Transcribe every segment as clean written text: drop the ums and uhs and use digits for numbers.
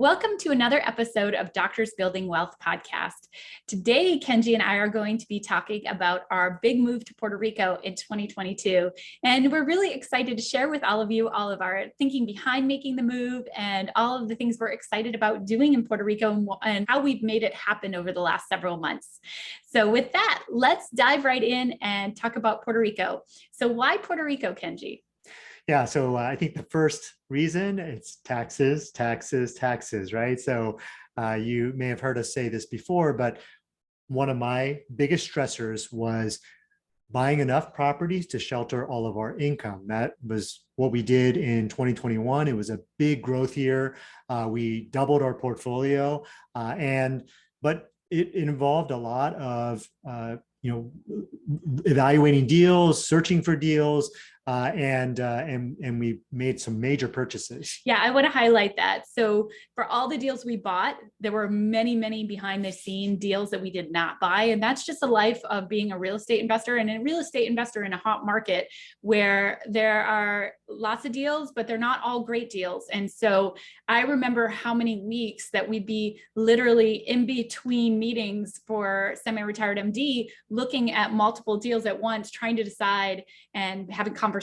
Welcome to another episode of Doctors Building Wealth podcast. Today, Kenji and I are going to be talking about our big move to Puerto Rico in 2022. And we're really excited to share with all of you all of our thinking behind making the move and all of the things we're excited about doing in Puerto Rico and how we've made it happen over the last several months. So with that, let's dive right in and talk about Puerto Rico. So why Puerto Rico, Kenji? Yeah, so I think the first reason it's taxes, right? So you may have heard us say this before, but one of my biggest stressors was buying enough properties to shelter all of our income. That was what we did in 2021. It was a big growth year. We doubled our portfolio, but it involved a lot of evaluating deals, searching for deals, and we made some major purchases. Yeah, I want to highlight that. So for all the deals we bought, there were many behind the scene deals that we did not buy. And that's just the life of being a real estate investor, and a real estate investor in a hot market where there are lots of deals, but they're not all great deals. And so I remember how many weeks that we'd be literally in between meetings for semi-retired MD, looking at multiple deals at once, trying to decide and having conversations.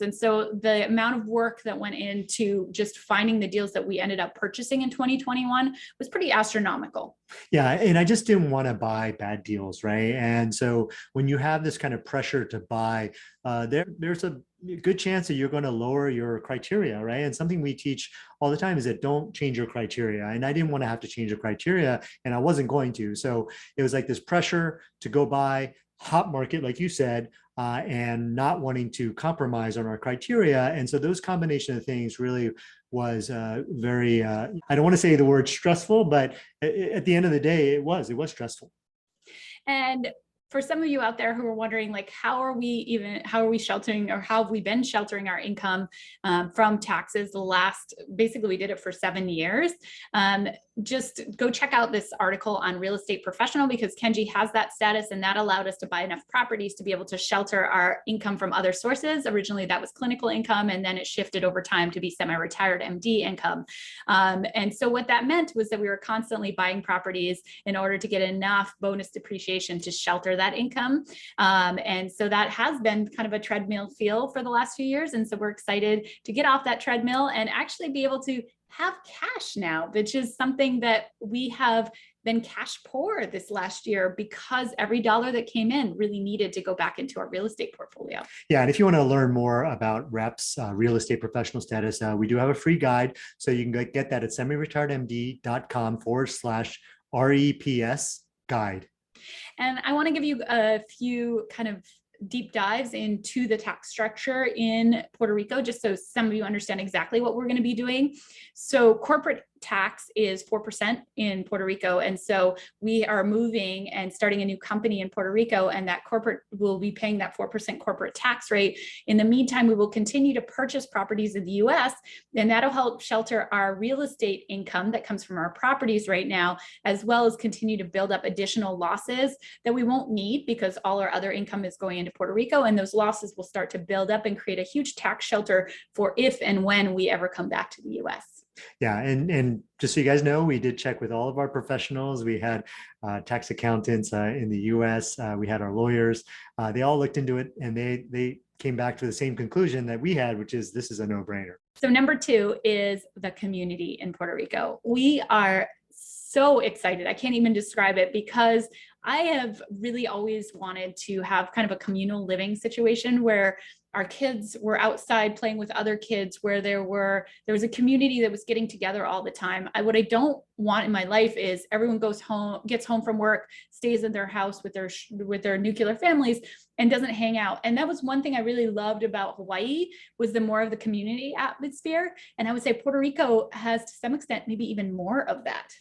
And so the amount of work that went into just finding the deals that we ended up purchasing in 2021 was pretty astronomical. Yeah, and I just didn't want to buy bad deals, right? And so when you have this kind of pressure to buy, there's a good chance that you're going to lower your criteria, right? And something we teach all the time is that don't change your criteria. And I didn't want to have to change the criteria, and I wasn't going to. So it was like this pressure to go buy hot market, like you said, and not wanting to compromise on our criteria. And so those combination of things really was very, I don't want to say the word stressful, but at the end of the day, it was stressful. And for some of you out there who are wondering, like, how are we sheltering, or how have we been sheltering our income from taxes? Basically we did it for 7 years. Just go check out this article on Real Estate Professional, because Kenji has that status, and that allowed us to buy enough properties to be able to shelter our income from other sources. Originally that was clinical income, and then it shifted over time to be semi-retired MD income. And so what that meant was that we were constantly buying properties in order to get enough bonus depreciation to shelter that income. And so that has been kind of a treadmill feel for the last few years. And so we're excited to get off that treadmill and actually be able to have cash now, which is something that we have been cash poor this last year, because every dollar that came in really needed to go back into our real estate portfolio. Yeah, and if you want to learn more about REPS, real estate professional status, we do have a free guide. So you can get that at semiretiredmd.com/REPS guide. And I want to give you a few kind of deep dives into the tax structure in Puerto Rico, just so some of you understand exactly what we're going to be doing. So corporate tax is 4% in Puerto Rico. And so we are moving and starting a new company in Puerto Rico, and that corporate will be paying that 4% corporate tax rate. In the meantime, we will continue to purchase properties in the US, and that'll help shelter our real estate income that comes from our properties right now, as well as continue to build up additional losses that we won't need, because all our other income is going into Puerto Rico, and those losses will start to build up and create a huge tax shelter for if and when we ever come back to the US. Yeah, and just so you guys know, we did check with all of our professionals. We had tax accountants in the US. We had our lawyers. They all looked into it, and they came back to the same conclusion that we had, which is this is a no-brainer. So number 2 is the community in Puerto Rico. We are so excited. I can't even describe it, because I have really always wanted to have kind of a communal living situation where our kids were outside playing with other kids, where there was a community that was getting together all the time. What I don't want in my life is everyone gets home from work, stays in their house with their nuclear families, and doesn't hang out. And that was one thing I really loved about Hawaii, was the more of the community atmosphere. And I would say Puerto Rico has, to some extent, maybe even more of that.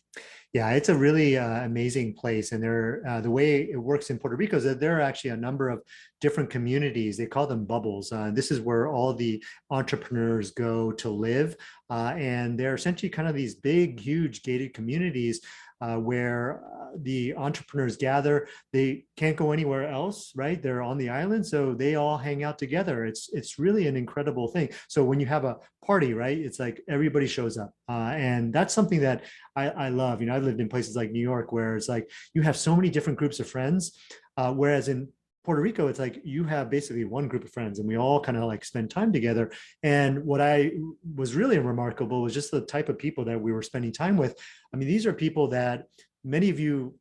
Yeah, it's a really amazing place. And the way it works in Puerto Rico is that there are actually a number of different communities. They call them bubbles. This is where all the entrepreneurs go to live. And they're essentially kind of these big, huge gated communities where the entrepreneurs gather. They can't go anywhere else, right? They're on the island, so they all hang out together. It's really an incredible thing. So when you have a party, right, it's like everybody shows up, and that's something that I love. I lived in places like New York where it's like you have so many different groups of friends, whereas in Puerto Rico, it's like you have basically one group of friends and we all kind of like spend time together. And what I was really remarkable was just the type of people that we were spending time with. I mean, these are people that many of you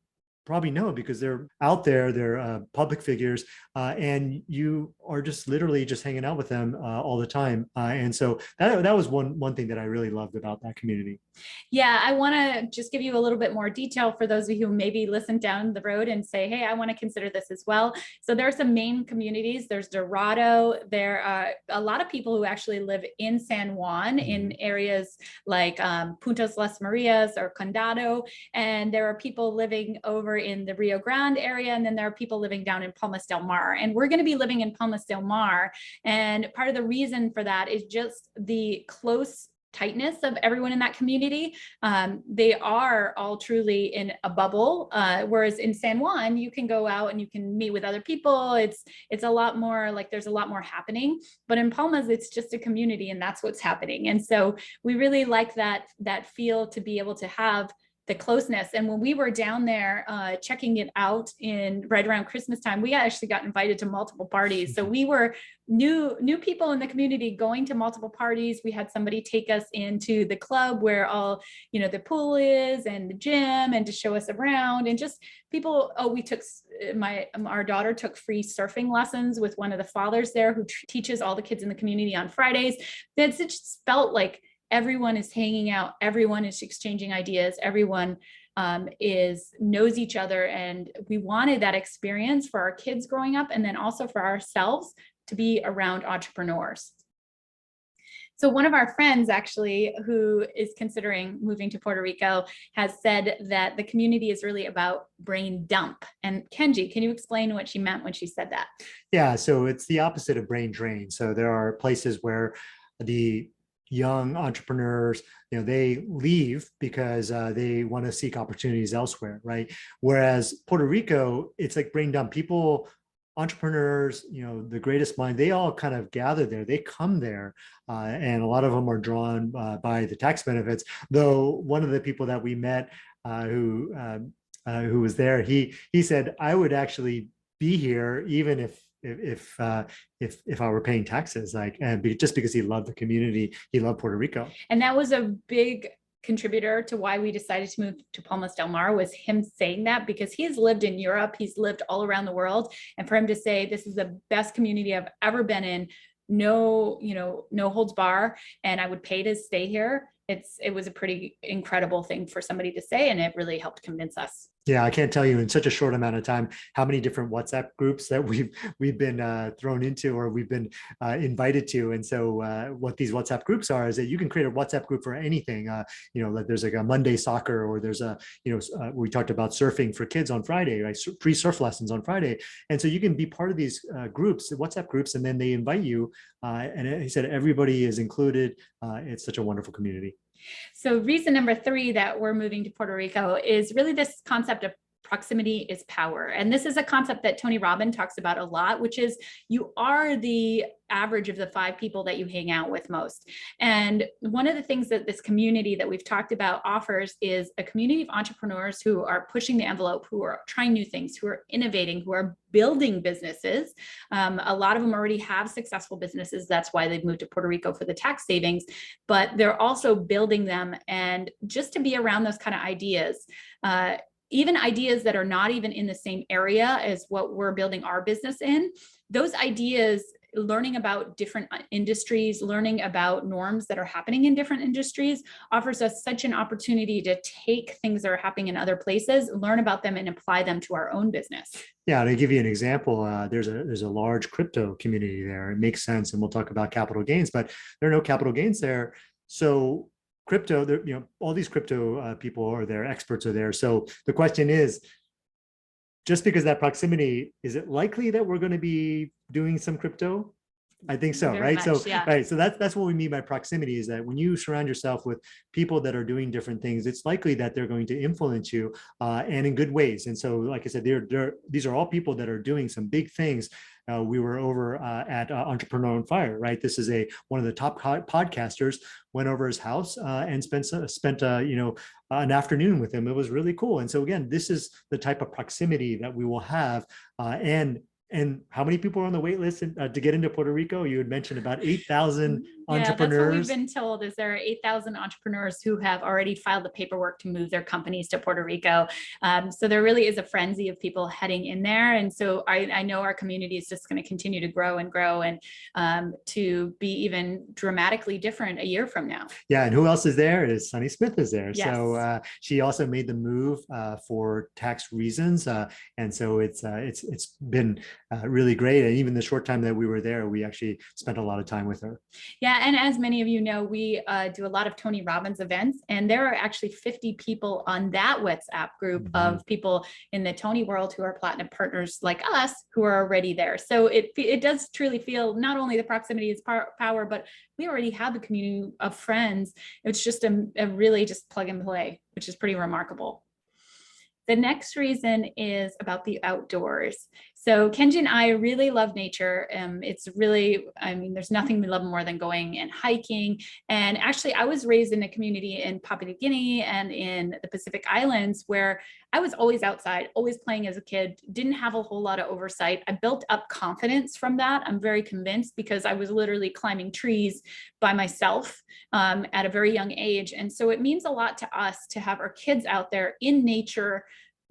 probably know because they're out there, they're public figures, and you are just literally just hanging out with them all the time. And so that was one thing that I really loved about that community. Yeah, I want to just give you a little bit more detail for those of you who maybe listen down the road and say, hey, I want to consider this as well. So there are some main communities. There's Dorado. There are a lot of people who actually live in San Juan in areas like Puntas Las Marias or Condado. And there are people living over in the Rio Grande area. And then there are people living down in Palmas del Mar. And we're going to be living in Palmas del Mar. And part of the reason for that is just the close tightness of everyone in that community. They are all truly in a bubble, whereas in San Juan, you can go out and you can meet with other people. It's a lot more like there's a lot more happening, but in Palmas, it's just a community and that's what's happening. And so we really like that feel to be able to have the closeness. And when we were down there checking it out in right around Christmas time, we actually got invited to multiple parties. So we were new people in the community going to multiple parties. We had somebody take us into the club where all, the pool is and the gym, and to show us around, and just people. Oh, we took our daughter took free surfing lessons with one of the fathers there who teaches all the kids in the community on Fridays. It just felt like everyone is hanging out, everyone is exchanging ideas, everyone knows each other. And we wanted that experience for our kids growing up, and then also for ourselves to be around entrepreneurs. So one of our friends actually who is considering moving to Puerto Rico has said that the community is really about brain dump. And Kenji, can you explain what she meant when she said that? Yeah, so it's the opposite of brain drain. So there are places where the young entrepreneurs, they leave because they want to seek opportunities elsewhere, right? Whereas Puerto Rico, it's like brain dump. People, entrepreneurs, the greatest mind, they all kind of gather there. They come there, and a lot of them are drawn by the tax benefits. Though one of the people that we met who was there, he said, I would actually be here even if I were paying taxes, just because he loved the community, he loved Puerto Rico. And that was a big contributor to why we decided to move to Palmas del Mar, was him saying that, because he's lived in Europe, he's lived all around the world. And for him to say, this is the best community I've ever been in, no holds bar, and I would pay to stay here. It was a pretty incredible thing for somebody to say, and it really helped convince us. Yeah, I can't tell you in such a short amount of time how many different WhatsApp groups that we've been thrown into, or we've been invited to. And so what these WhatsApp groups are is that you can create a WhatsApp group for anything. Like there's like a Monday soccer, or there's we talked about surfing for kids on Friday, right? Free surf lessons on Friday. And so you can be part of these groups, WhatsApp groups, and then they invite you. And he said everybody is included. It's such a wonderful community. So reason number 3 that we're moving to Puerto Rico is really this concept of proximity is power. And this is a concept that Tony Robbins talks about a lot, which is you are the average of the 5 people that you hang out with most. And one of the things that this community that we've talked about offers is a community of entrepreneurs who are pushing the envelope, who are trying new things, who are innovating, who are building businesses. A lot of them already have successful businesses. That's why they've moved to Puerto Rico for the tax savings, but they're also building them. And just to be around those kind of ideas, even ideas that are not even in the same area as what we're building our business in, those ideas, learning about different industries, learning about norms that are happening in different industries, offers us such an opportunity to take things that are happening in other places, learn about them, and apply them to our own business. Yeah, to give you an example, there's a large crypto community there. It makes sense, and we'll talk about capital gains, but there are no capital gains there. So crypto, all these crypto people are there, experts are there. So the question is, just because that proximity, is it likely that we're going to be doing some crypto? I think so, Very right? So, much, yeah. right. So that's what we mean by proximity, is that when you surround yourself with people that are doing different things, it's likely that they're going to influence you, and in good ways. And so, like I said, these are all people that are doing some big things. We were over at Entrepreneurial on Fire, right? This is one of the top podcasters. Went over his house and spent an afternoon with him. It was really cool. And so again, this is the type of proximity that we will have, and how many people are on the wait list to get into Puerto Rico? You had mentioned about 8,000 Yeah, that's what we've entrepreneurs. been told, is there are 8,000 entrepreneurs who have already filed the paperwork to move their companies to Puerto Rico. So there really is a frenzy of people heading in there. And so I know our community is just going to continue to grow and grow, and to be even dramatically different a year from now. Yeah, and who else is there? Is Sunny Smith is there. Yes. So she also made the move for tax reasons. And so it's been really great. And even the short time that we were there, we actually spent a lot of time with her. Yeah, and as many of you know, we do a lot of Tony Robbins events, and there are actually 50 people on that WhatsApp group of people in the Tony world who are platinum partners like us, who are already there. So it does truly feel not only the proximity is power, but we already have a community of friends. It's just a really just plug and play, which is pretty remarkable. The next reason is about the outdoors. So Kenji and I really love nature. It's really, I mean, there's nothing we love more than going and hiking. And actually, I was raised in a community in Papua New Guinea and in the Pacific Islands where I was always outside, always playing as a kid, didn't have a whole lot of oversight. I built up confidence from that. I'm very convinced, because I was literally climbing trees by myself at a very young age. And so it means a lot to us to have our kids out there in nature,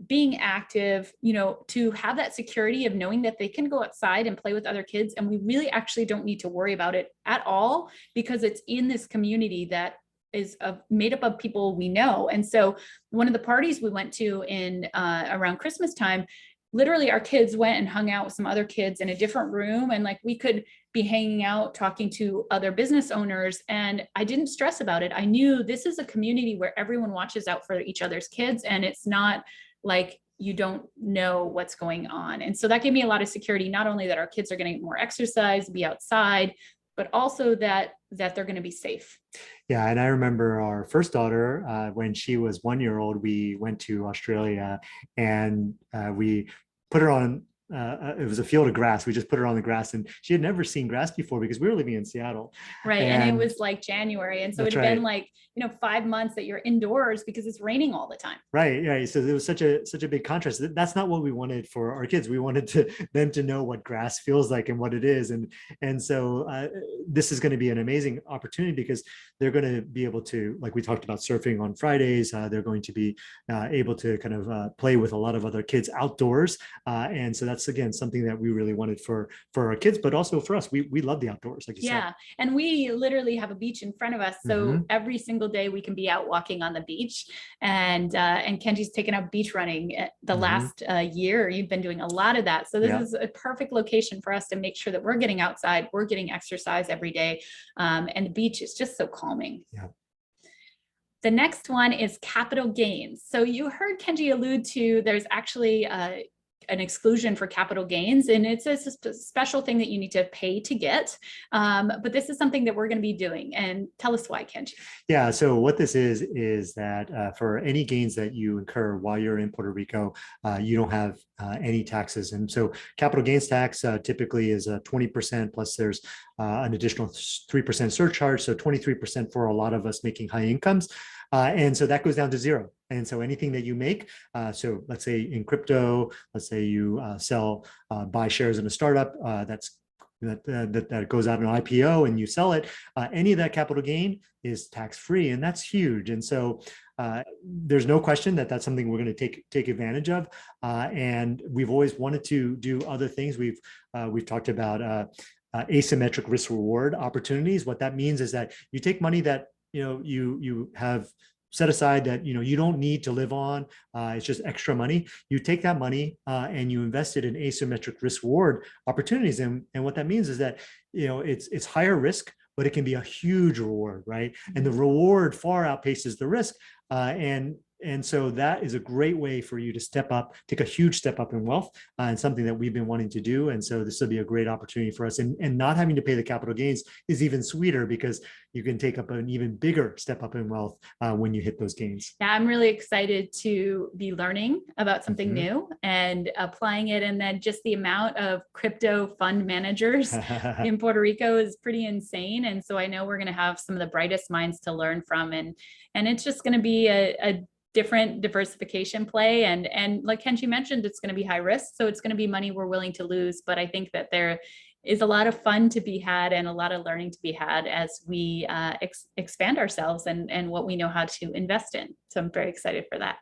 being active, to have that security of knowing that they can go outside and play with other kids. And we really actually don't need to worry about it at all, because it's in this community that is made up of people we know. And so one of the parties we went to in around Christmas time, literally our kids went and hung out with some other kids in a different room, and like we could be hanging out, talking to other business owners, and I didn't stress about it. I knew this is a community where everyone watches out for each other's kids, and it's not like you don't know what's going on. And so that gave me a lot of security, not only that our kids are getting more exercise, be outside, but also that they're going to be safe. Yeah, and I remember our first daughter, when she was 1 year old, we went to Australia, and we put her on, it was a field of grass. We just put her on the grass, and she had never seen grass before because we were living in Seattle. Right. And it was like January. And so it had been like, 5 months that you're indoors because it's raining all the time. Right. Right. So there was such a big contrast. That's not what we wanted for our kids. We wanted them to know what grass feels like and what it is. And so this is going to be an amazing opportunity, because they're going to be able to, like we talked about surfing on Fridays, they're going to be able to kind of play with a lot of other kids outdoors. And so that's, again, something that we really wanted for our kids, but also for us. We love the outdoors, like you said. Yeah. And we literally have a beach in front of us. So every single day we can be out walking on the beach. And Kenji's taken up beach running the last year. You've been doing a lot of that. So this is a perfect location for us to make sure that we're getting outside, we're getting exercise every day. And the beach is just so calming. Yeah. The next one is capital gains. So you heard Kenji allude to, there's actually an exclusion for capital gains, and it's a special thing that you need to pay to get. But this is something that we're going to be doing. And tell us why, Kenji. Yeah, so what this is that for any gains that you incur while you're in Puerto Rico, you don't have any taxes. And so capital gains tax typically is 20%, plus there's an additional 3% surcharge, so 23% for a lot of us making high incomes. And so that goes down to zero. And so anything that you make, so let's say in crypto, let's say you buy shares in a startup that goes out in an IPO and you sell it, any of that capital gain is tax-free, and that's huge. And so there's no question that that's something we're going to take advantage of. And we've always wanted to do other things. We've talked about asymmetric risk reward opportunities. What that means is that you take money that you have set aside that you don't need to live on, it's just extra money. You take that money and you invest it in asymmetric risk reward opportunities, and what that means is that it's higher risk, but it can be a huge reward, right? And the reward far outpaces the risk, and And so that is a great way for you to step up, take a huge step up in wealth, and something that we've been wanting to do. And so this will be a great opportunity for us. And not having to pay the capital gains is even sweeter because you can take up an even bigger step up in wealth when you hit those gains. Yeah, I'm really excited to be learning about something new and applying it. And then just the amount of crypto fund managers in Puerto Rico is pretty insane. And so I know we're going to have some of the brightest minds to learn from. And it's just going to be a different diversification play. And like Kenji mentioned, it's going to be high risk. So it's going to be money we're willing to lose. But I think that there is a lot of fun to be had and a lot of learning to be had as we expand ourselves and what we know how to invest in. So I'm very excited for that.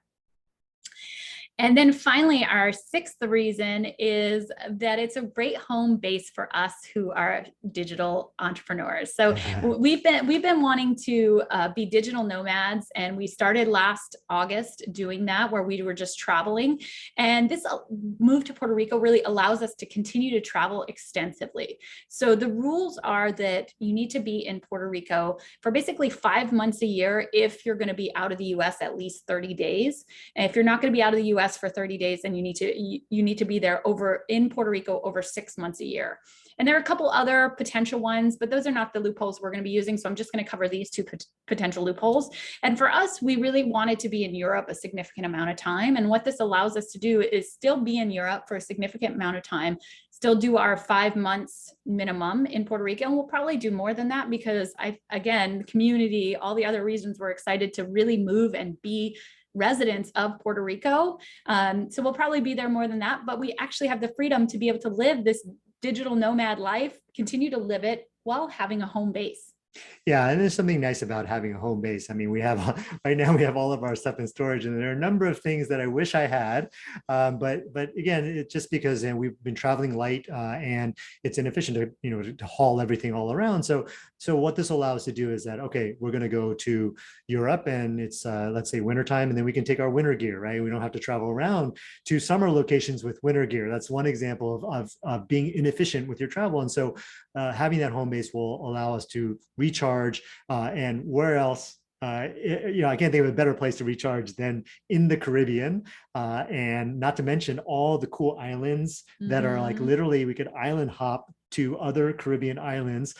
And then finally, our sixth reason is that it's a great home base for us who are digital entrepreneurs. So we've been wanting to be digital nomads, and we started last August doing that, where we were just traveling. And this move to Puerto Rico really allows us to continue to travel extensively. So the rules are that you need to be in Puerto Rico for basically 5 months a year if you're going to be out of the US at least 30 days. And if you're not going to be out of the US for 30 days, then you need to be there over in Puerto Rico over 6 months a year. And there are a couple other potential ones, but those are not the loopholes we're going to be using. So I'm just going to cover these two potential loopholes. And for us, we really wanted to be in Europe a significant amount of time. And what this allows us to do is still be in Europe for a significant amount of time, still do our 5 months minimum in Puerto Rico. And we'll probably do more than that because again, community, all the other reasons we're excited to really move and be residents of Puerto Rico. So we'll probably be there more than that, but we actually have the freedom to be able to live this digital nomad life, continue to live it while having a home base. Yeah, and there's something nice about having a home base. I mean, we have right now we have all of our stuff in storage, and there are a number of things that I wish I had, but again, it's just because we've been traveling light and it's inefficient to haul everything all around. So what this allows us to do is that, okay, we're going to go to Europe, and it's let's say wintertime, and then we can take our winter gear, right? We don't have to travel around to summer locations with winter gear. That's one example of being inefficient with your travel, and so having that home base will allow us to recharge. And where else? I can't think of a better place to recharge than in the Caribbean, and not to mention all the cool islands that are like literally we could island hop to other Caribbean islands,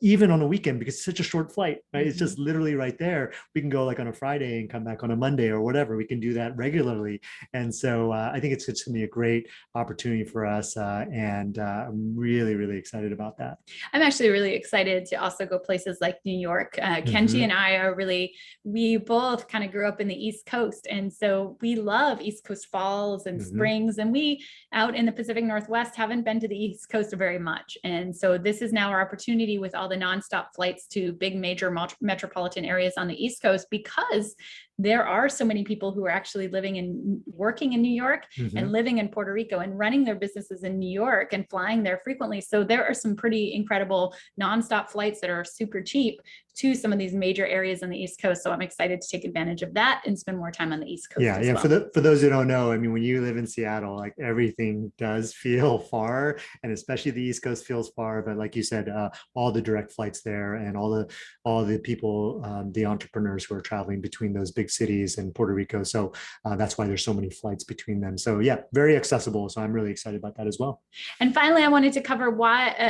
even on a weekend, because it's such a short flight, right? It's just literally right there. We can go like on a Friday and come back on a Monday or whatever. We can do that regularly. And so I think it's going to be a great opportunity for us. And I'm really, really excited about that. I'm actually really excited to also go places like New York. Kenji and I we both kind of grew up in the East Coast. And so we love East Coast falls and springs. And we out in the Pacific Northwest haven't been to the East Coast very much. And so this is now our opportunity with all the nonstop flights to big major metropolitan areas on the East Coast, because there are so many people who are actually living and working in New York and living in Puerto Rico and running their businesses in New York and flying there frequently. So there are some pretty incredible nonstop flights that are super cheap to some of these major areas on the East Coast. So I'm excited to take advantage of that and spend more time on the East Coast. Yeah. Well. For those who don't know, I mean, when you live in Seattle, like everything does feel far, and especially the East Coast feels far. But like you said, all the direct flights there and all the people, the entrepreneurs who are traveling between those big cities and Puerto Rico. So that's why there's so many flights between them. So yeah, very accessible. So I'm really excited about that as well. And finally, I wanted to cover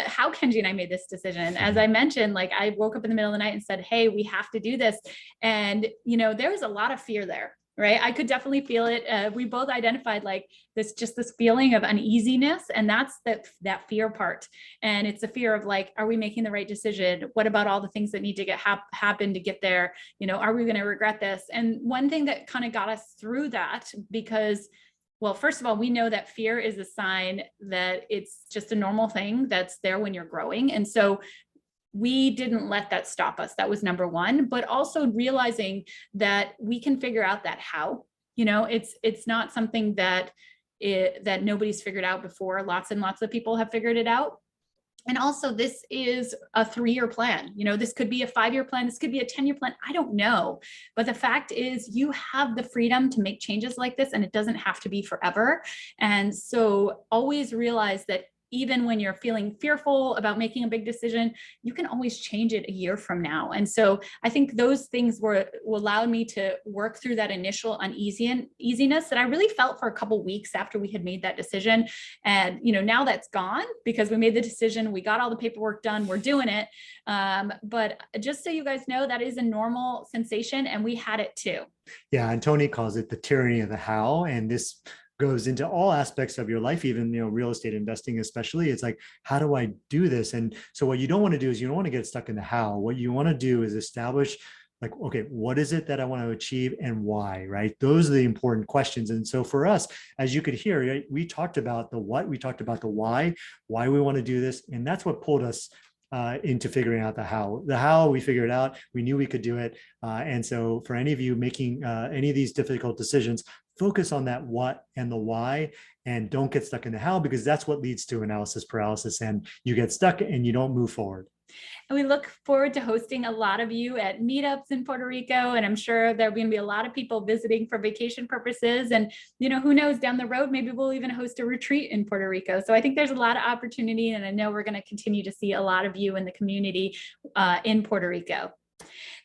how Kenji and I made this decision. As I mentioned, like I woke up in the middle of the night and said, hey, we have to do this. And, there was a lot of fear there, right? I could definitely feel it. We both identified like this feeling of uneasiness. And that's that fear part. And it's a fear of like, are we making the right decision? What about all the things that need to happen to get there? Are we going to regret this? And one thing that kind of got us through that, because well, first of all, we know that fear is a sign that it's just a normal thing that's there when you're growing. And so we didn't let that stop us. That was number one, but also realizing that we can figure out that how, it's not something that nobody's figured out before. Lots and lots of people have figured it out. And also this is a 3-year plan. This could be a 5-year plan. This could be a 10-year plan. I don't know. But the fact is you have the freedom to make changes like this, and it doesn't have to be forever. And so always realize that even when you're feeling fearful about making a big decision, you can always change it a year from now. And so I think those things allowed me to work through that initial uneasiness that I really felt for a couple weeks after we had made that decision. And, now that's gone because we made the decision, we got all the paperwork done, we're doing it. But just so you guys know, that is a normal sensation and we had it too. Yeah, and Tony calls it the tyranny of the how. And this goes into all aspects of your life, even real estate investing, especially. It's like, how do I do this? And so what you don't want to do is you don't want to get stuck in the how. What you want to do is establish, like, okay, what is it that I want to achieve and why, right? Those are the important questions. And so for us, as you could hear, right, we talked about the what, we talked about the why we want to do this. And that's what pulled us into figuring out the how. The how, we figured out, we knew we could do it. And so for any of you making any of these difficult decisions, focus on that what and the why, and don't get stuck in the how, because that's what leads to analysis paralysis, and you get stuck and you don't move forward. And we look forward to hosting a lot of you at meetups in Puerto Rico. And I'm sure there'll going to be a lot of people visiting for vacation purposes. And, who knows, down the road, maybe we'll even host a retreat in Puerto Rico. So I think there's a lot of opportunity. And I know we're going to continue to see a lot of you in the community in Puerto Rico.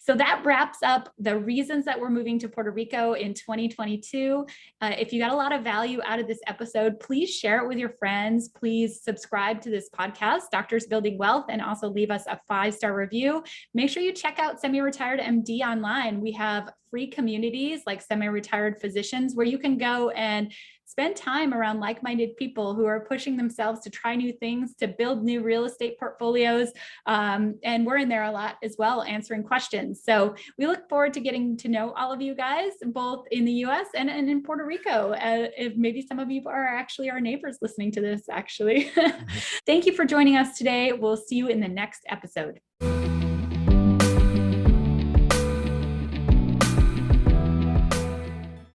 So that wraps up the reasons that we're moving to Puerto Rico in 2022. If you got a lot of value out of this episode, please share it with your friends. Please subscribe to this podcast, Doctors Building Wealth, and also leave us a 5-star review. Make sure you check out Semi-Retired MD online. We have free communities like Semi-Retired Physicians where you can go and spend time around like-minded people who are pushing themselves to try new things, to build new real estate portfolios. And we're in there a lot as well, answering questions. So we look forward to getting to know all of you guys, both in the US and in Puerto Rico. If maybe some of you are actually our neighbors listening to this, actually. Thank you for joining us today. We'll see you in the next episode.